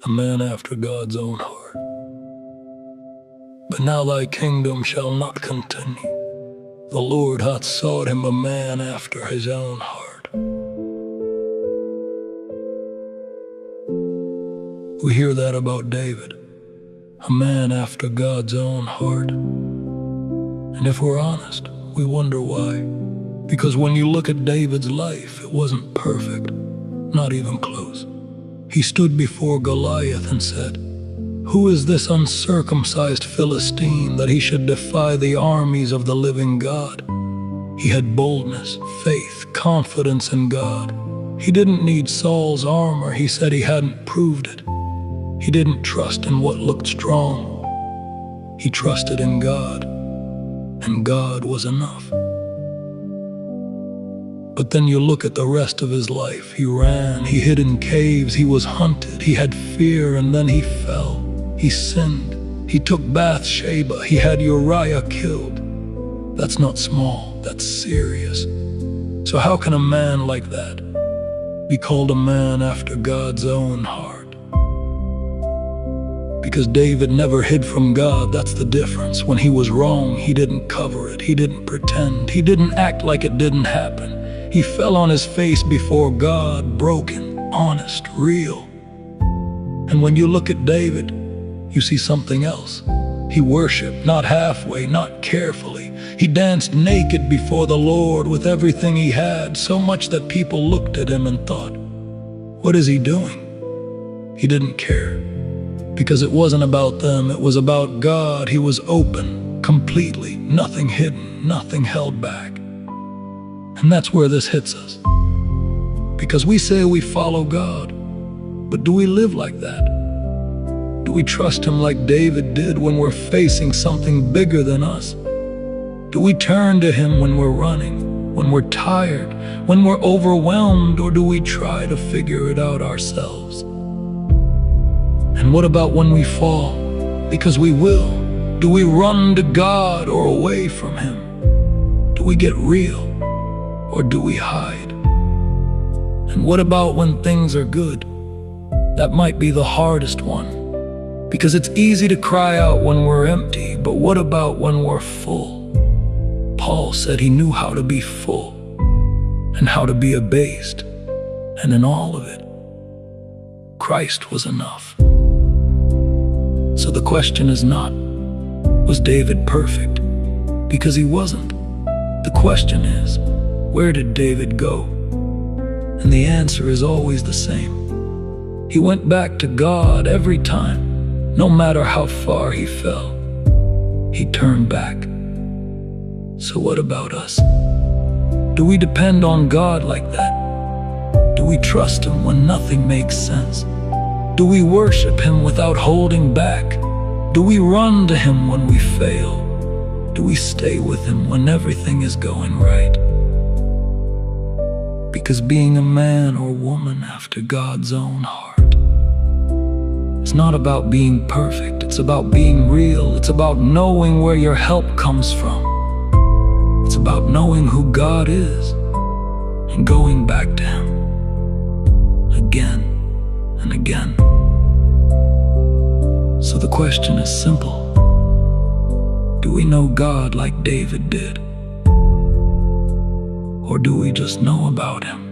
a man after God's own heart. But now thy kingdom shall not continue. The Lord hath sought him a man after his own heart. We hear that about David, a man after God's own heart. And if we're honest, we wonder why. Because when you look at David's life, it wasn't perfect, not even close. He stood before Goliath and said, "Who is this uncircumcised Philistine that he should defy the armies of the living God?" He had boldness, faith, confidence in God. He didn't need Saul's armor. He said he hadn't proved it. He didn't trust in what looked strong. He trusted in God, and God was enough. But then you look at the rest of his life. He ran, he hid in caves, he was hunted, he had fear, and then he fell. He sinned, he took Bathsheba, he had Uriah killed. That's not small, that's serious. So how can a man like that be called a man after God's own heart? Because David never hid from God, that's the difference. When he was wrong, he didn't cover it, he didn't pretend, he didn't act like it didn't happen. He fell on his face before God, broken, honest, real. And when you look at David, you see something else. He worshiped, not halfway, not carefully. He danced naked before the Lord with everything he had, so much that people looked at him and thought, "What is he doing?" He didn't care, because it wasn't about them, it was about God. He was open, completely, nothing hidden, nothing held back. And that's where this hits us. Because we say we follow God, but do we live like that? Do we trust him like David did when we're facing something bigger than us? Do we turn to him when we're running, when we're tired, when we're overwhelmed, or do we try to figure it out ourselves? And what about when we fall? Because we will. Do we run to God or away from him? Do we get real, or do we hide? And what about when things are good? That might be the hardest one, because it's easy to cry out when we're empty, but what about when we're full? Paul said he knew how to be full and how to be abased, and in all of it, Christ was enough. So the question is not, was David perfect? Because he wasn't. The question is, where did David go? And the answer is always the same. He went back to God every time, no matter how far he fell. He turned back. So what about us? Do we depend on God like that? Do we trust him when nothing makes sense? Do we worship him without holding back? Do we run to him when we fail? Do we stay with him when everything is going right? Because being a man or woman after God's own heart, it's not about being perfect, it's about being real. It's about knowing where your help comes from. It's about knowing who God is and going back to him again and again. So the question is simple. Do we know God like David did? Or do we just know about him?